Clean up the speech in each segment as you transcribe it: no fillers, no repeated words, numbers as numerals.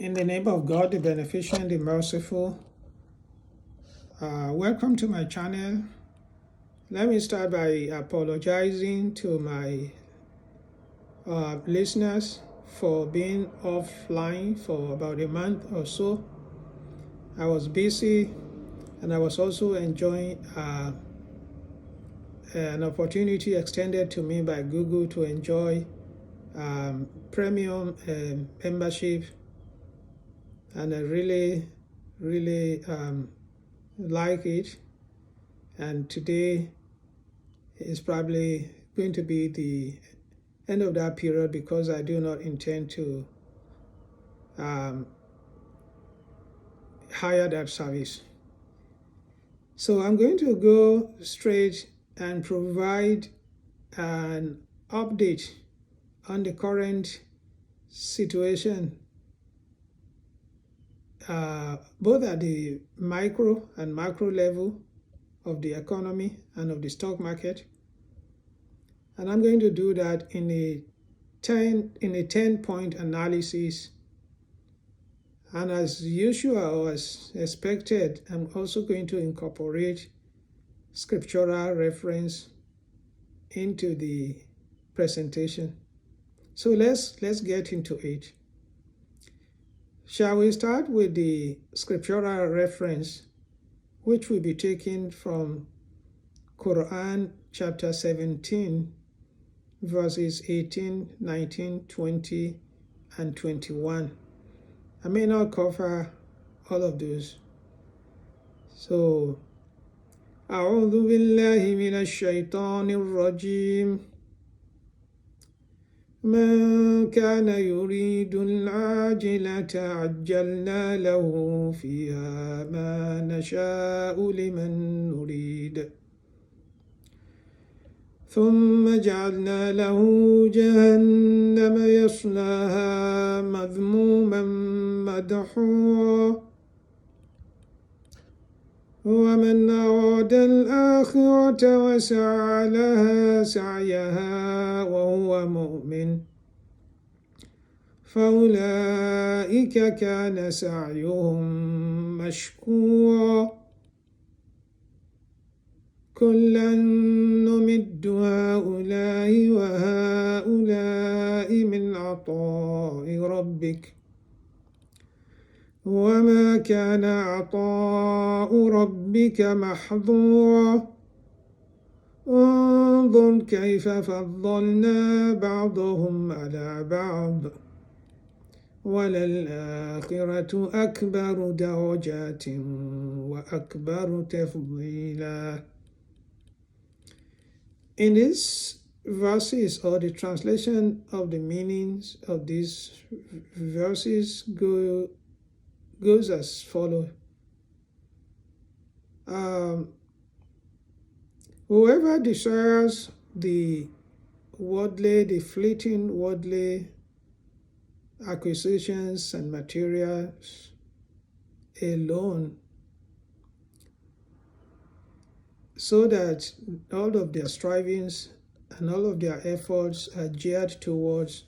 In the name of God, the beneficent, the merciful, welcome to my channel. Let me start by apologizing to my listeners for being offline for about a month or so. I was busy and I was also enjoying an opportunity extended to me by Google to enjoy premium membership, and I really like it. And today is probably going to be the end of that period because I do not intend to hire that service. So I'm going to go straight and provide an update on the current situation, both at the micro and macro level of the economy and of the stock market. And I'm going to do that in a 10-point analysis. And as usual, as expected, I'm also going to incorporate scriptural reference into the presentation. So let's get into it. Shall we start with the scriptural reference, which will be taken from Quran chapter 17, verses 18, 19, 20, and 21. I may not cover all of those. So, أعوذ بالله من الشيطان الرجيم من كان يريد العاجلة عجلنا له فيها ما نشاء لمن نريد ثم جعلنا له جهنم يصلاها مذموما مدحورا ومن أراد الآخرة وسعى لها سعيها وهو مؤمن فأولئك كان سعيهم مشكورا كلا نمد هؤلاء وهؤلاء من عطاء ربك وما كان عطاء ربك محظورا انظر كيف فضلنا بعضهم على بعض وللآخرة أكبر درجات وأكبر تفضيلا. In these verses, or the translation of the meanings of these verses goes as follows. Whoever desires the fleeting worldly acquisitions and materials alone, so that all of their strivings and all of their efforts are geared towards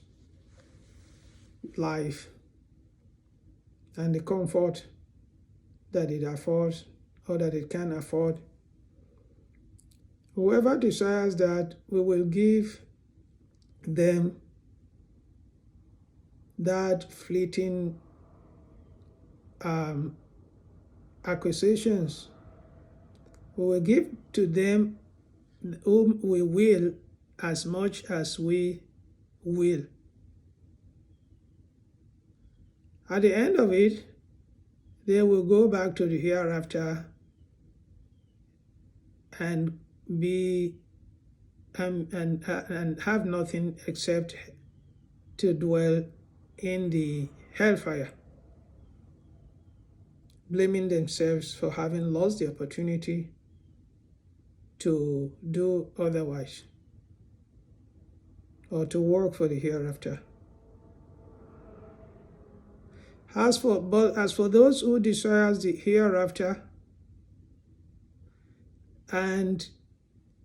life and the comfort that it affords or that it can afford. Whoever desires that, we will give them that fleeting acquisitions. We will give to them whom we will as much as we will. At the end of it, they will go back to the hereafter and be and have nothing except to dwell in the hellfire, blaming themselves for having lost the opportunity to do otherwise or to work for the hereafter. As for those who desires the hereafter and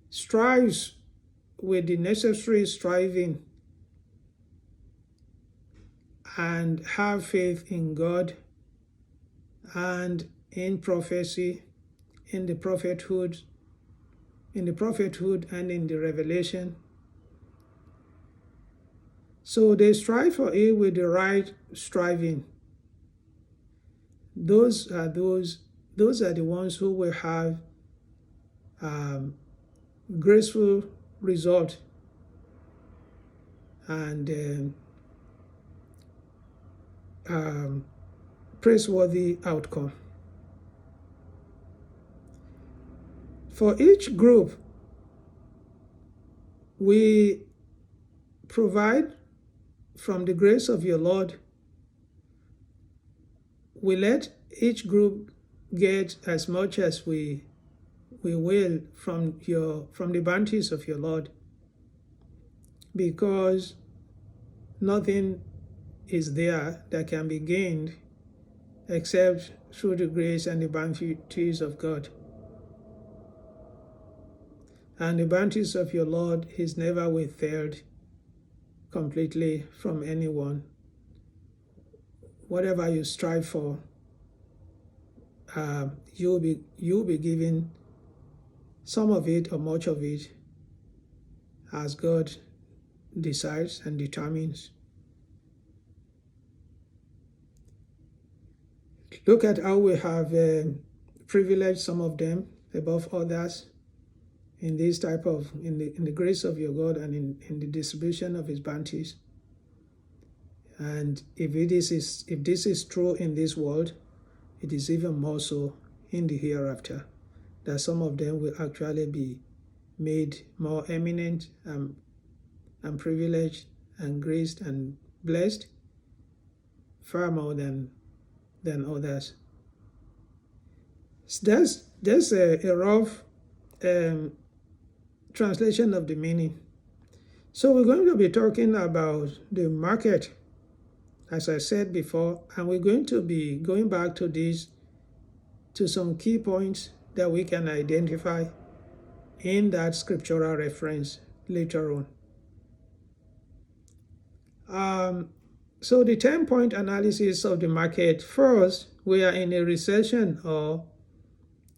strives with the necessary striving and have faith in God and in prophecy, in the prophethood and in the revelation. So they strive for it with the right striving. Those are the ones who will have graceful result and praiseworthy outcome. For each group, we provide from the grace of your Lord. We let each group get as much as we will from the bounties of your Lord, because nothing is there that can be gained except through the grace and the bounties of God. And the bounties of your Lord is never withheld completely from anyone. Whatever you strive for, you'll be given some of it or much of it as God decides and determines. Look at how we have privileged some of them above others in this type of in the grace of your God and in the distribution of his bounties. And if this is true in this world, it is even more so in the hereafter, that some of them will actually be made more eminent and privileged and graced and blessed far more than others. So there's a rough translation of the meaning. So we're going to be talking about the market, as I said before, and we're going to be going back to some key points that we can identify in that scriptural reference later on. So the 10-point analysis of the market. First, we are in a recession, or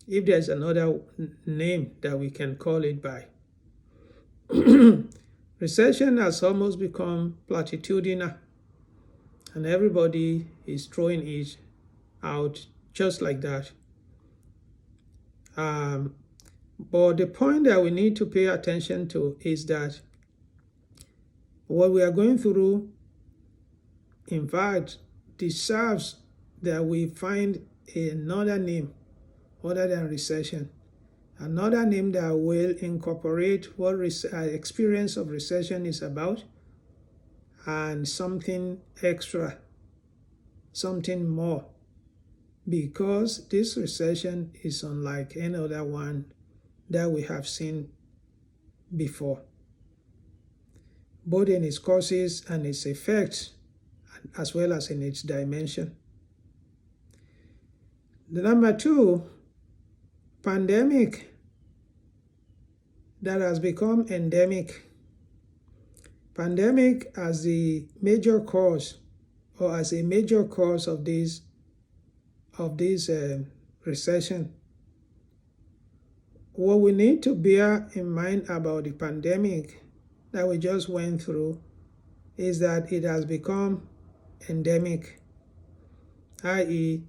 if there's another name that we can call it by. Recession has almost become platitudinal, and everybody is throwing it out just like that. But the point that we need to pay attention to is that what we are going through, in fact, deserves that we find another name other than recession, another name that will incorporate what experience of recession is about, and something extra, something more, because this recession is unlike any other one that we have seen before, both in its causes and its effects, as well as in its dimension. The number 2, pandemic that has become endemic. Pandemic as the major cause, or as a major cause of this recession. What we need to bear in mind about the pandemic that we just went through is that it has become endemic, i.e.,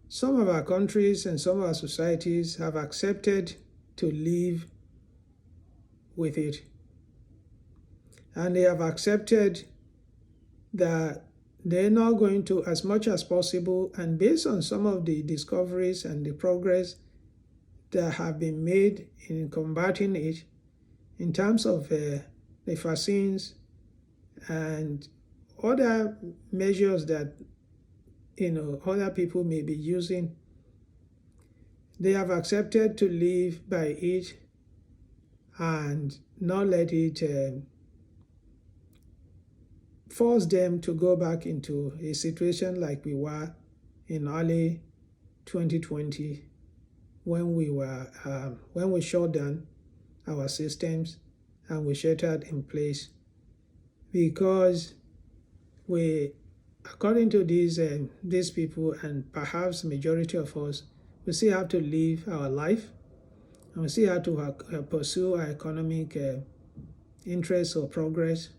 some of our countries and some of our societies have accepted to live with it. And they have accepted that they're not going to, as much as possible, and based on some of the discoveries and the progress that have been made in combating it, in terms of the vaccines and other measures that other people may be using, they have accepted to live by it and not let it force them to go back into a situation like we were in early 2020, when we shut down our systems and we sheltered in place, because we according to these people, and perhaps majority of us, we still have to live our life, and we still have to pursue our economic interests or progress,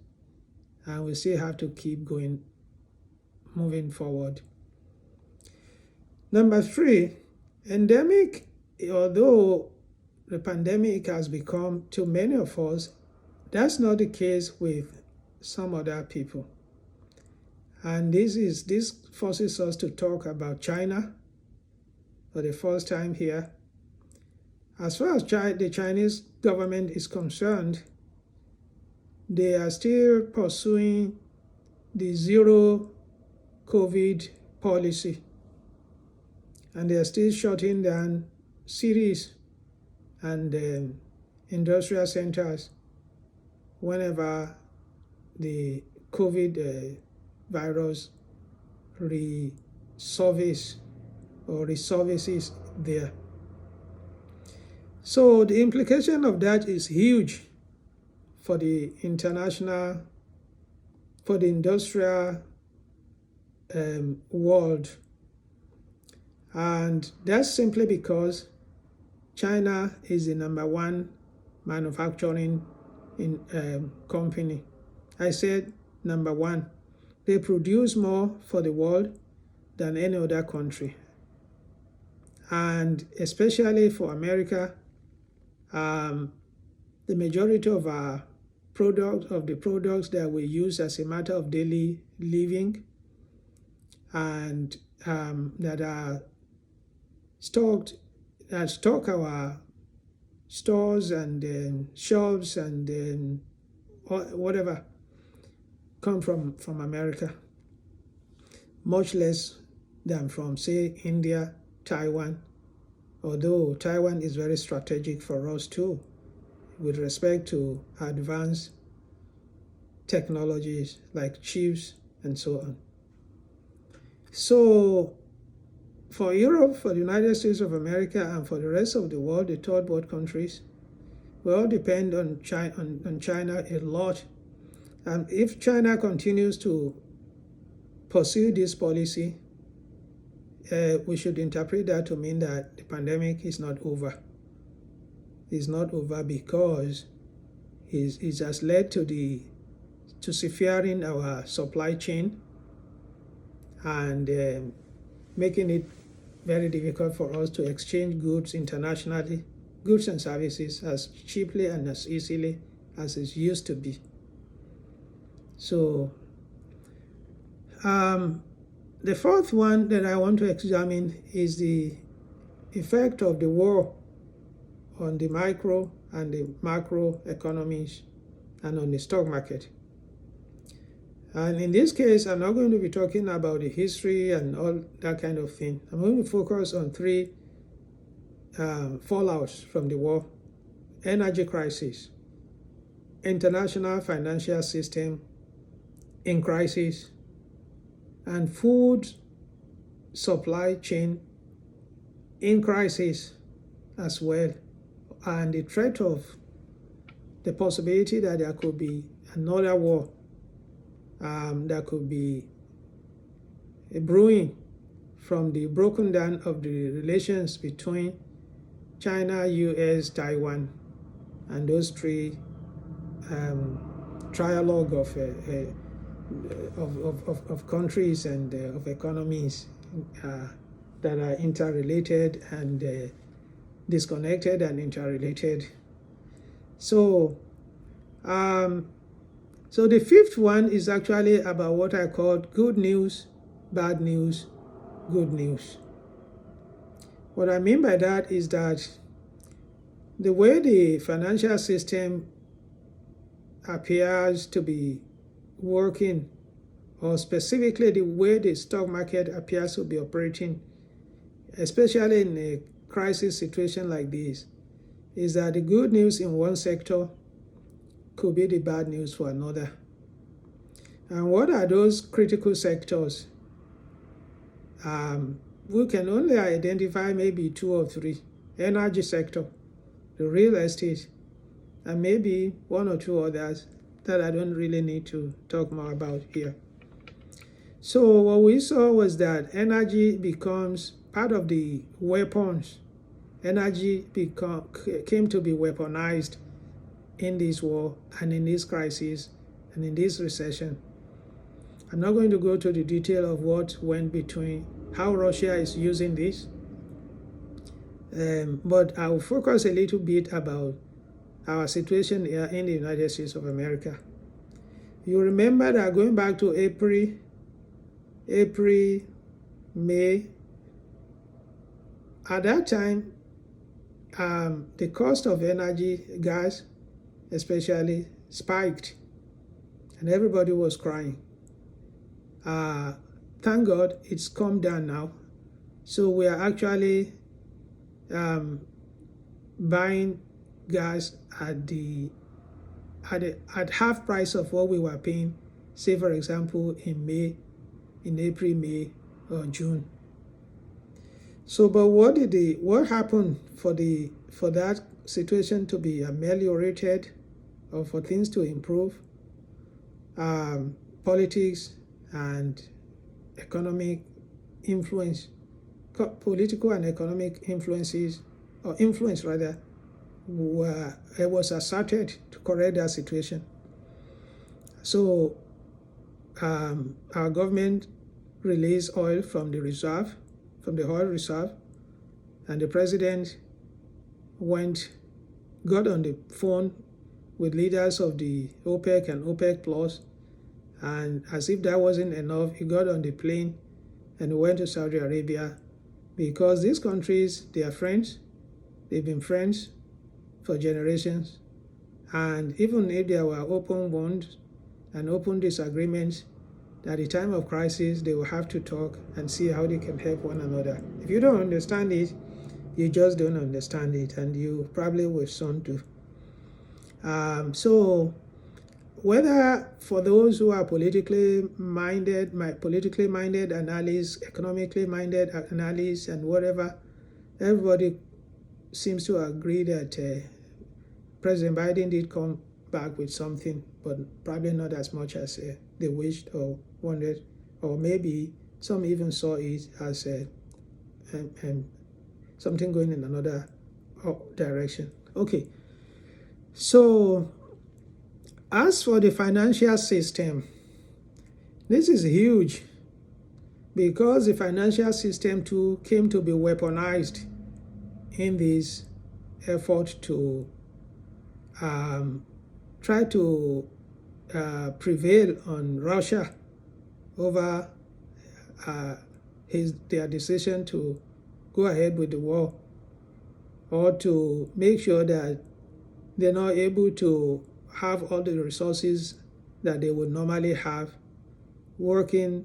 and we still have to keep going, moving forward. Number 3, endemic, although the pandemic has become, to many of us, that's not the case with some other people. And this forces us to talk about China for the first time here. As far as the Chinese government is concerned, they are still pursuing the zero COVID policy, and they are still shutting down cities and industrial centers whenever the COVID virus resurfaces there. So the implication of that is huge for the international, for the industrial world. And that's simply because China is the #1 manufacturing company. I said #1. They produce more for the world than any other country. And especially for America, the majority of the products that we use as a matter of daily living and that are stock our stores and shops and whatever come from America, much less than from, say, India, Taiwan, although Taiwan is very strategic for us too with respect to advanced technologies like chips and so on. So for Europe, for the United States of America, and for the rest of the world, the third world countries, we all depend on China a lot. And if China continues to pursue this policy, we should interpret that to mean that the pandemic is not over. It's not over because it has led to securing our supply chain and making it very difficult for us to exchange goods internationally, goods and services, as cheaply and as easily as it used to be. So the fourth one that I want to examine is the effect of the war on the micro and the macro economies and on the stock market. And in this case, I'm not going to be talking about the history and all that kind of thing. I'm going to focus on 3 fallouts from the war: energy crisis, international financial system in crisis, and food supply chain in crisis as well, and the threat of the possibility that there could be another war that could be brewing from the broken down of the relations between China, US, Taiwan, and those 3 trialogue of countries and of economies that are interrelated and disconnected and interrelated. So the 5th one is actually about what I call good news, bad news, good news. What I mean by that is that the way the financial system appears to be working, or specifically the way the stock market appears to be operating, especially in a crisis situation like this, is that the good news in one sector could be the bad news for another. And what are those critical sectors? We can only identify maybe 2 or 3. Energy sector, the real estate, and maybe 1 or 2 others that I don't really need to talk more about here. So what we saw was that energy becomes part of the weapons. Energy came to be weaponized in this war and in this crisis and in this recession. I'm not going to go to the detail of what went between, how Russia is using this, but I'll focus a little bit about our situation here in the United States of America. You remember that going back to April, May, at that time, the cost of energy, gas especially, spiked, and everybody was crying. Thank God it's calmed down now. So we are actually buying gas at half price of what we were paying, say for example in April, May, or June. So, but what happened for that situation to be ameliorated or for things to improve? Politics and economic influence, political and economic influences, or influence rather, was asserted to correct that situation. So our government released oil from the reserve, from the oil reserve, and the president got on the phone with leaders of the OPEC and OPEC Plus, and as if that wasn't enough, he got on the plane and went to Saudi Arabia, because these countries, they are friends. They've been friends for generations, and even if there were open wounds and open disagreements, at the time of crisis, they will have to talk and see how they can help one another. If you don't understand it, you just don't understand it, and you probably will soon do. So whether for those who are politically minded analysts, economically minded analysts, and whatever, everybody seems to agree that President Biden did come back with something, but probably not as much as they wished or wanted, or maybe some even saw it as something going in another direction. Okay, so as for the financial system, this is huge, because the financial system too came to be weaponized in this effort to try to prevail on Russia over their decision to go ahead with the war, or to make sure that they're not able to have all the resources that they would normally have working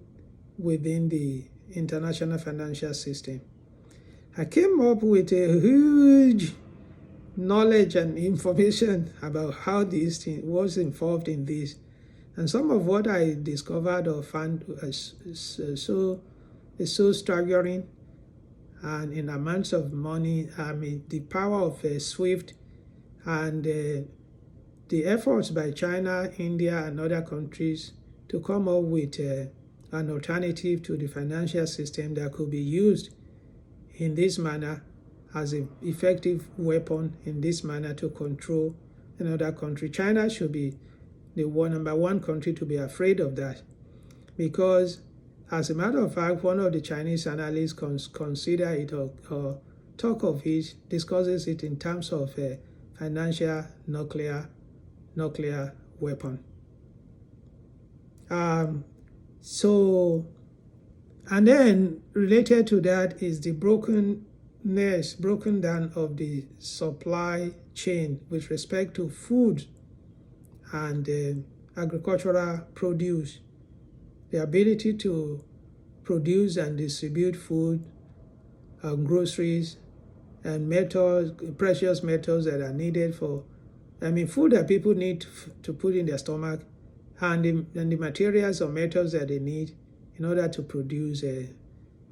within the international financial system. I came up with a huge knowledge and information about how this thing was involved in this, and some of what I discovered or found is so staggering, and in amounts of money. I mean, the power of SWIFT and the efforts by China, India, and other countries to come up with an alternative to the financial system that could be used in this manner as an effective weapon in this manner to control another country. China should be the number one country to be afraid of that, because as a matter of fact, one of the Chinese analysts consider it or talk of it, discusses it in terms of a financial nuclear weapon. So, and then related to that is the broken down of the supply chain with respect to food and agricultural produce. The ability to produce and distribute food, groceries, and metals, precious metals that are needed for, food that people need to put in their stomach, and the materials or metals that they need in order to produce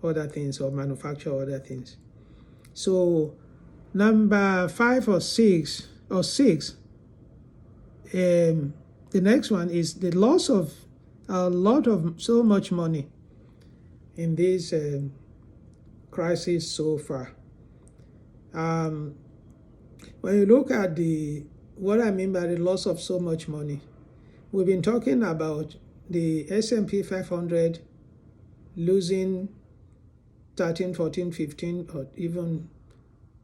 other things or manufacture other things. So number 5 or 6, the next one is the loss of so much money in this crisis so far. When you look at what I mean by the loss of so much money, we've been talking about the S&P 500 losing 13, 14, 15, or even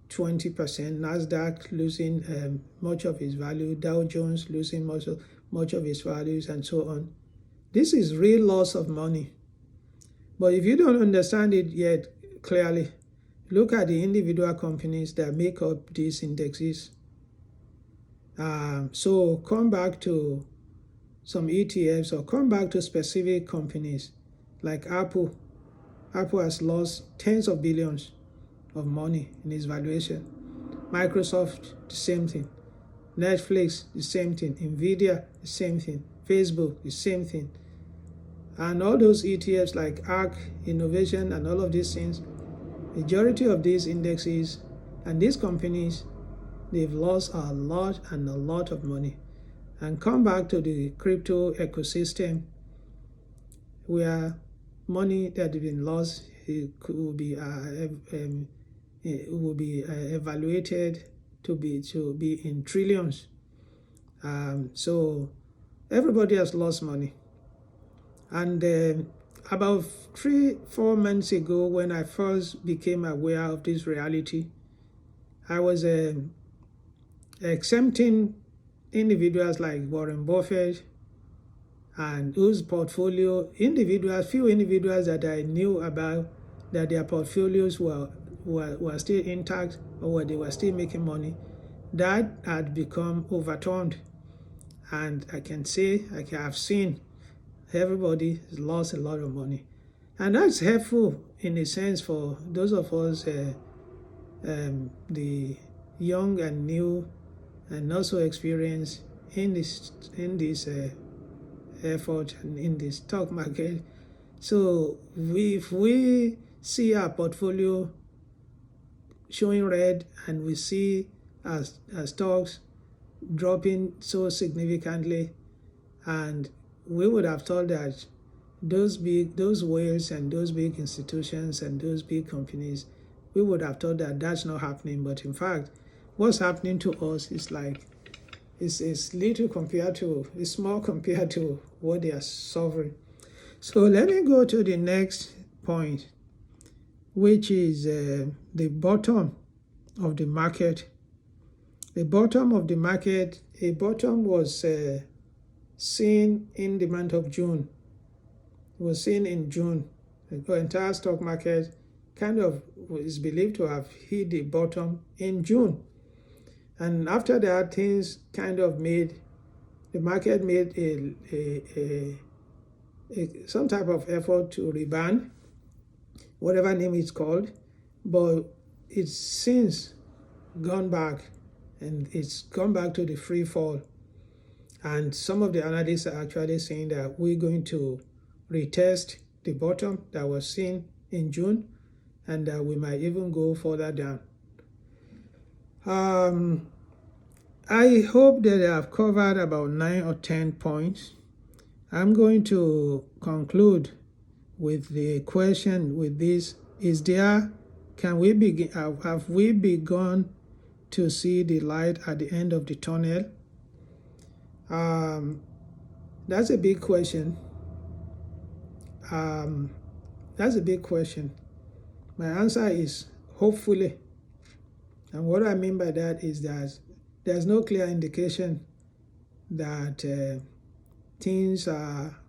20%, NASDAQ losing much of its value, Dow Jones losing much of its values, and so on. This is real loss of money. But if you don't understand it yet clearly, look at the individual companies that make up these indexes. So come back to some ETFs or come back to specific companies like Apple. Apple has lost tens of billions of money in its valuation. Microsoft, the same thing. Netflix, the same thing. Nvidia, the same thing. Facebook, the same thing. And all those ETFs like ARC, Innovation, and all of these things, majority of these indexes and these companies, they've lost a lot and a lot of money. And come back to the crypto ecosystem where money that has been lost will be evaluated to be in trillions. So everybody has lost money. And about 3-4 months ago, when I first became aware of this reality, I was exempting individuals like Warren Buffett and whose portfolio, few individuals that I knew about, that their portfolios were still intact or they were still making money, that had become overturned. And I can say, I have seen everybody has lost a lot of money. And that's helpful in a sense for those of us, the young and new and not so experienced in this effort and in the stock market. So if we see our portfolio showing red and we see our stocks dropping so significantly, and we would have thought that those whales and those big institutions and those big companies, we would have thought that that's not happening. But in fact, what's happening to us is like it's little compared to, it's small compared to what they are suffering. So let me go to the next point, which is the bottom of the market. The bottom of the market, a bottom was seen in the month of June. It was seen in June. The entire stock market kind of is believed to have hit the bottom in June. And after that, things kind of the market made some type of effort to rebound, whatever name it's called, but it's since gone back, and it's gone back to the free fall. And some of the analysts are actually saying that we're going to retest the bottom that was seen in June, and that we might even go further down. I hope that I've covered about 9 or 10 points. I'm going to conclude with the question with this: have we begun to see the light at the end of the tunnel? That's a big question. That's a big question. My answer is hopefully. And what I mean by that is that there's no clear indication that things are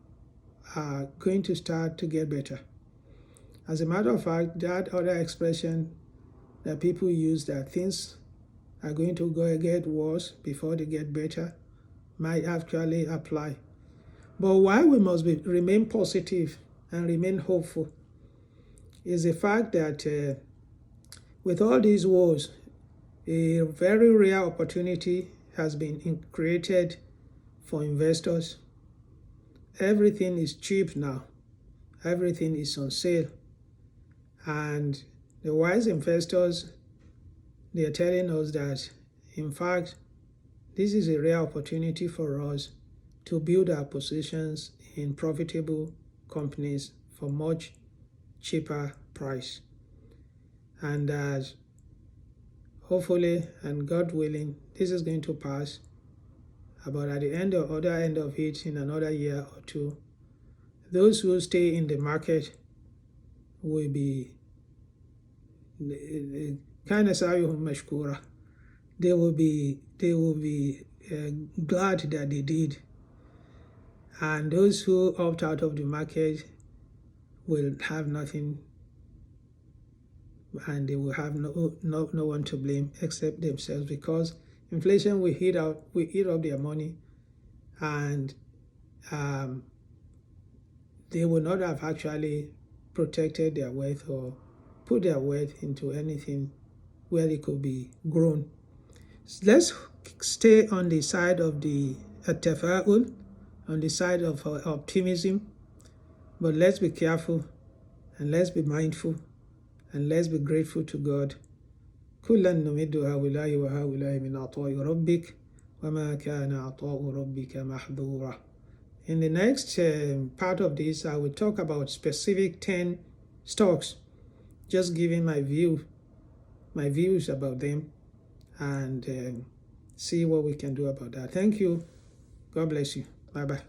going to start to get better. As a matter of fact, that other expression that people use, that things are going to get worse before they get better, might actually apply. But why we must remain positive and remain hopeful is the fact that with all these wars, a very rare opportunity has been created for investors. Everything is cheap now. Everything is on sale. And the wise investors, they are telling us that, in fact, this is a rare opportunity for us to build our positions in profitable companies for much cheaper price. And hopefully and God willing, this is going to pass. About at the other end of it, in another year or two, those who stay in the market will be kind of mashkura. They will be glad that they did. And those who opt out of the market will have nothing, and they will have no one to blame except themselves, because inflation will eat up their money, and they will not have actually protected their wealth or put their wealth into anything where it could be grown. Let's stay on the side of the tafa'ul, on the side of optimism, but let's be careful and let's be mindful and let's be grateful to God. كلا نمد هؤلاء وهؤلاء من عطاء ربك وما كان عطاء ربك محظورا. In the next part of this, I will talk about specific 10 stocks, just giving my views about them, and see what we can do about that. Thank you. God bless you. Bye-bye.